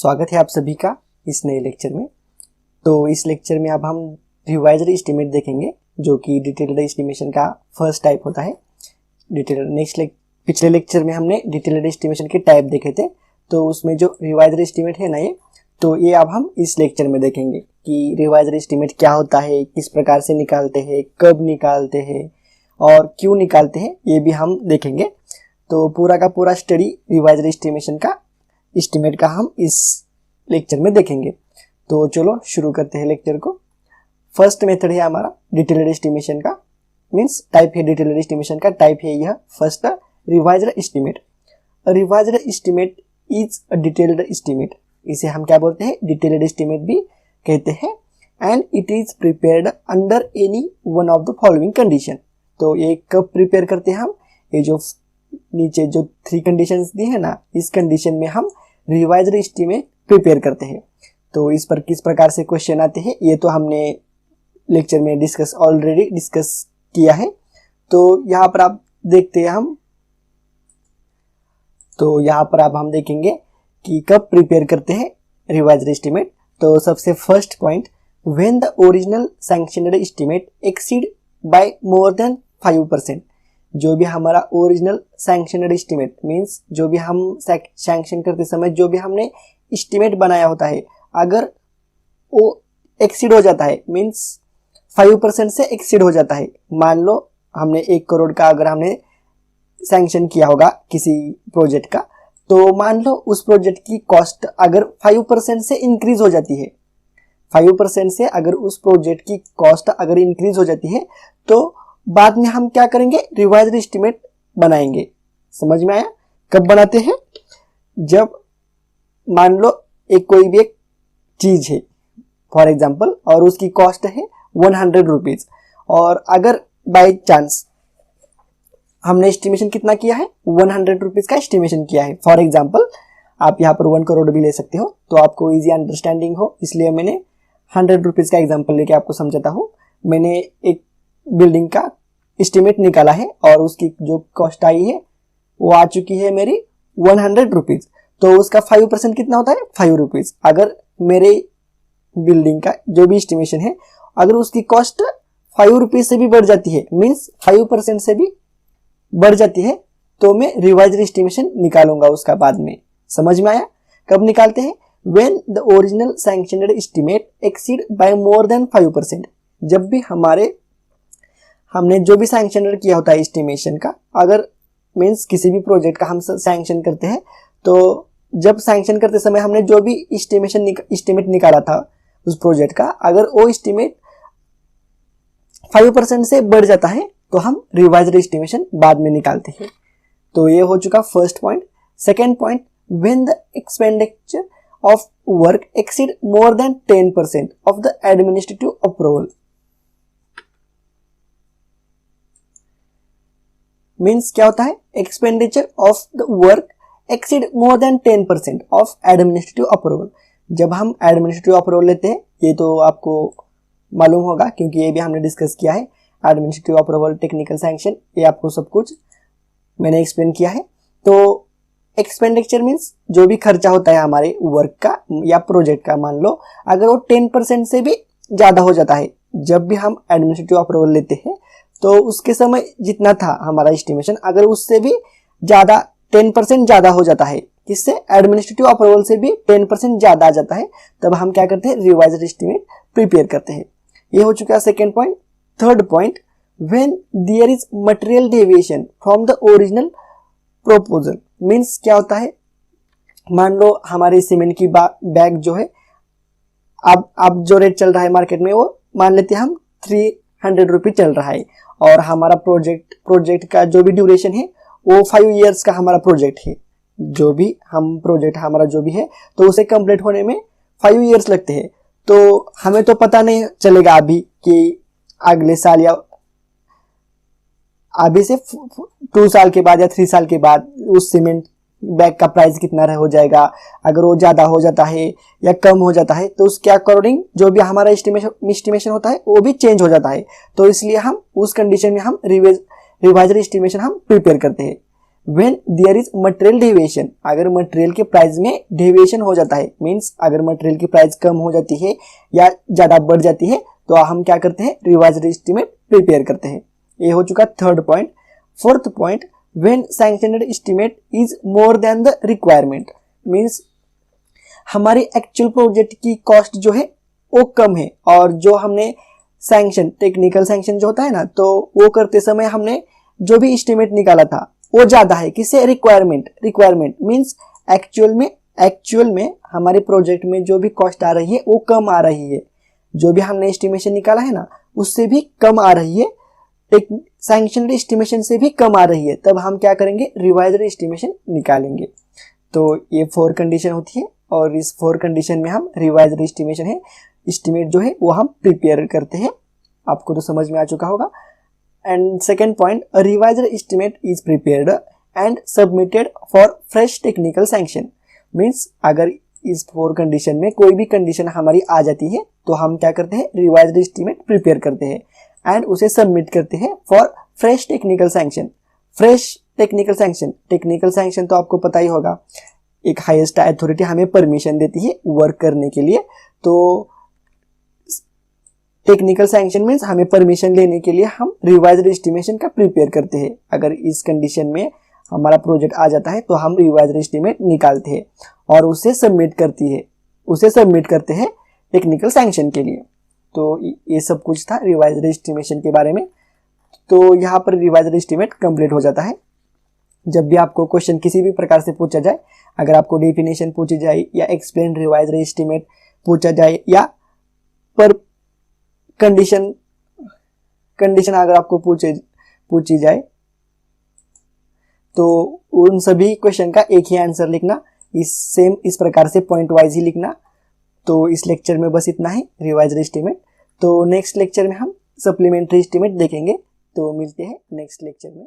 स्वागत है आप सभी का इस नए लेक्चर में। तो इस लेक्चर में अब हम रिवाइज्ड एस्टीमेट देखेंगे, जो कि डिटेल्ड एस्टिमेशन का फर्स्ट टाइप होता है। पिछले लेक्चर में हमने डिटेल्ड एस्टिमेशन के टाइप देखे थे, तो उसमें जो रिवाइज्ड एस्टिमेट है ना ये अब हम इस लेक्चर में देखेंगे कि रिवाइज्ड एस्टिमेट क्या होता है, किस प्रकार से निकालते हैं, कब निकालते हैं और क्यों निकालते हैं, ये भी हम देखेंगे। तो पूरा का पूरा स्टडी रिवाइज्ड एस्टिमेट का हम इस लेक्चर में देखेंगे। तो चलो शुरू करते हैं लेक्चर को। फर्स्ट मेथड है हमारा डिटेल्ड एस्टिमेशन का, मींस टाइप है डिटेल्ड एस्टिमेशन का, टाइप है यह first revised estimate. Revised estimate is a detailed estimate, इसे हम क्या बोलते हैं, डिटेल्ड एस्टिमेट भी कहते हैं। And it is prepared under any one of the following condition. तो ये कब प्रिपेयर करते हैं हम, ये जो नीचे जो 3 कंडीशंस दी है ना, इस कंडीशन में हम रिवाइज्ड एस्टिमेट प्रिपेयर करते हैं। तो इस पर किस प्रकार से क्वेश्चन आते हैं ये तो हमने लेक्चर में ऑलरेडी डिस्कस किया है। तो यहाँ पर आप देखते हैं यहाँ पर अब हम देखेंगे कि कब प्रिपेयर करते हैं रिवाइज्ड एस्टिमेट। तो सबसे first point, when the original sanctioned estimate exceed by more than 5%। जो भी हमारा ओरिजिनल सैंक्शनड एस्टिमेट मींस जो भी हम सैंक्शन करते समय जो भी हमने एस्टिमेट बनाया होता है, अगर वो एक्सीड हो जाता है, मींस 5% से एक्सीड हो जाता है। मान लो हमने 1 करोड़ का अगर हमने सैंक्शन किया होगा किसी प्रोजेक्ट का, तो मान लो उस प्रोजेक्ट की कॉस्ट अगर 5% से इंक्रीज हो जाती है, 5% से अगर उस प्रोजेक्ट की कॉस्ट अगर इंक्रीज हो जाती है, तो बाद में हम क्या करेंगे, रिवाइज्ड एस्टिमेट बनाएंगे। समझ में आया? कब बनाते हैं, जब मान लो कोई भी एक चीज है फॉर एग्जांपल, और उसकी कॉस्ट है 100 रुपीज, और अगर बाय चांस हमने एस्टिमेशन कितना किया है, 100 रुपीज का एस्टिमेशन किया है। फॉर एग्जांपल आप यहाँ पर 1 करोड़ भी ले सकते हो, तो आपको इजी अंडरस्टैंडिंग हो इसलिए मैंने 100 रुपीज का एग्जाम्पल लेके आपको समझाता हूँ। मैंने एक बिल्डिंग का एस्टिमेट निकाला है और उसकी जो कॉस्ट आई है वो आ चुकी है मेरी 100 रुपीज। तो उसका 5% कितना होता है, 5 रुपीज। अगर मेरे बिल्डिंग का जो भी एस्टिमेशन है, अगर उसकी कॉस्ट 5 रुपीज से भी बढ़ जाती है, मीन्स 5% से भी बढ़ जाती है, तो मैं रिवाइज्ड एस्टिमेशन निकालूंगा उसका बाद में। समझ में आया? कब निकालते हैं, when the original sanctioned estimate exceed by more than 5%। जब भी हमने जो भी सैंक्शन किया होता है एस्टिमेशन का, अगर मींस किसी भी प्रोजेक्ट का हम सैंक्शन करते हैं, तो जब सैंक्शन करते समय हमने जो भी एस्टिमेट निकाला था उस प्रोजेक्ट का, अगर वो एस्टिमेट 5% से बढ़ जाता है, तो हम रिवाइज्ड एस्टिमेशन बाद में निकालते हैं। तो ये हो चुका first point. Second point, when the expenditure of work exceed more than 10% of the administrative approval. Means क्या होता है, expenditure of the work exceed more than 10% of administrative approval. जब हम एडमिनिस्ट्रेटिव अप्रूवल लेते हैं, ये तो आपको मालूम होगा क्योंकि ये भी हमने डिस्कस किया है, एडमिनिस्ट्रेटिव अप्रूवल, टेक्निकल सैंक्शन, ये आपको सब कुछ मैंने एक्सप्लेन किया है। तो एक्सपेंडिचर मीन्स जो भी खर्चा होता है हमारे वर्क का या प्रोजेक्ट का, मान लो अगर वो 10% से भी ज्यादा हो जाता है, जब भी हम एडमिनिस्ट्रेटिव अप्रूवल लेते हैं, तो उसके समय जितना था हमारा एस्टिमेशन, अगर उससे भी ज्यादा 10% ज्यादा हो जाता है, किससे, एडमिनिस्ट्रेटिव अप्रूवल से भी 10% ज्यादा आ जाता है, तब हम क्या करते हैं, रिवाइज्ड एस्टिमेट प्रिपेयर करते हैं। ये हो चुका second point. Third point, when there is material deviation from the original proposal. Means क्या होता है, मान लो हमारे सीमेंट की बैग जो है, अब जो रेट चल रहा है मार्केट में, वो मान लेते हैं हम 300 रुपीज चल रहा है, और हमारा प्रोजेक्ट का जो भी ड्यूरेशन है वो 5 इयर्स का हमारा प्रोजेक्ट है। जो भी हम प्रोजेक्ट हमारा जो भी है, तो उसे कंप्लीट होने में 5 इयर्स लगते हैं। तो हमें तो पता नहीं चलेगा अभी कि अगले साल या अभी से 2 साल के बाद या 3 साल के बाद उस सीमेंट बैग का प्राइस कितना हो जाएगा। अगर वो ज्यादा हो जाता है या कम हो जाता है, तो उसके अकॉर्डिंग जो भी हमारा एस्टिमेशन होता है वो भी चेंज हो जाता है। तो इसलिए हम उस कंडीशन में हम रिवाइज्ड एस्टिमेशन हम प्रिपेयर करते हैं। When there is material deviation, अगर मटेरियल के प्राइस में डेविएशन हो जाता है, मीन्स अगर मटेरियल की प्राइस कम हो जाती है या ज़्यादा बढ़ जाती है तो हम क्या करते हैं, रिवाइज्ड एस्टीमेट प्रिपेयर करते हैं। ये हो चुका third point. Fourth point, when sanctioned estimate is more than the requirement, means हमारी एक्चुअल प्रोजेक्ट की कॉस्ट जो है वो कम है और जो हमने सैंक्शन, टेक्निकल सैंक्शन जो होता है ना, तो वो करते समय हमने जो भी एस्टीमेट निकाला था वो ज्यादा है, किससे, रिक्वायरमेंट मीन्स एक्चुअल में हमारे प्रोजेक्ट में जो भी कॉस्ट आ रही है वो कम आ रही है, जो भी हमने एस्टिमेशन निकाला है ना उससे भी कम आ रही है, एक सैंक्शनड एस्टिमेशन से भी कम आ रही है, तब हम क्या करेंगे, रिवाइज्ड एस्टिमेशन निकालेंगे। तो ये 4 कंडीशन होती है और इस 4 कंडीशन में हम रिवाइज्ड एस्टिमेशन है, एस्टिमेट जो है वो हम प्रिपेयर करते हैं। आपको तो समझ में आ चुका होगा। And second point, a revised estimate is prepared and submitted for fresh technical sanction, means अगर इस 4 कंडीशन में कोई भी कंडीशन हमारी आ जाती है तो हम क्या करते हैं, रिवाइज्ड एस्टिमेट प्रिपेयर करते हैं एंड उसे सबमिट करते हैं for fresh technical sanction. Fresh technical sanction तो आपको पता ही होगा, एक हाईएस्ट अथॉरिटी हमें परमिशन देती है वर्क करने के लिए, तो टेक्निकल सैंक्शन मीन्स हमें परमिशन लेने के लिए हम रिवाइज्ड एस्टिमेशन का प्रिपेयर करते हैं। अगर इस कंडीशन में हमारा प्रोजेक्ट आ जाता है तो हम रिवाइज्ड एस्टिमेट निकालते हैं और उसे सबमिट करते हैं टेक्निकल सैंक्शन के लिए। तो ये सब कुछ था रिवाइज्ड एस्टिमेशन के बारे में। तो यहाँ पर रिवाइज्ड एस्टिमेट कंप्लीट हो जाता है। जब भी आपको क्वेश्चन किसी भी प्रकार से पूछा जाए, अगर आपको डेफिनेशन पूछी जाए या एक्सप्लेन रिवाइज्ड एस्टिमेट पूछा जाए या पर कंडीशन अगर आपको पूछी जाए तो उन सभी क्वेश्चन का एक ही आंसर लिखना, इस प्रकार से पॉइंट वाइज ही लिखना। तो इस लेक्चर में बस इतना ही रिवाइज्ड एस्टिमेट। तो नेक्स्ट लेक्चर में हम सप्लीमेंट्री एस्टिमेट देखेंगे। तो मिलते हैं नेक्स्ट लेक्चर में।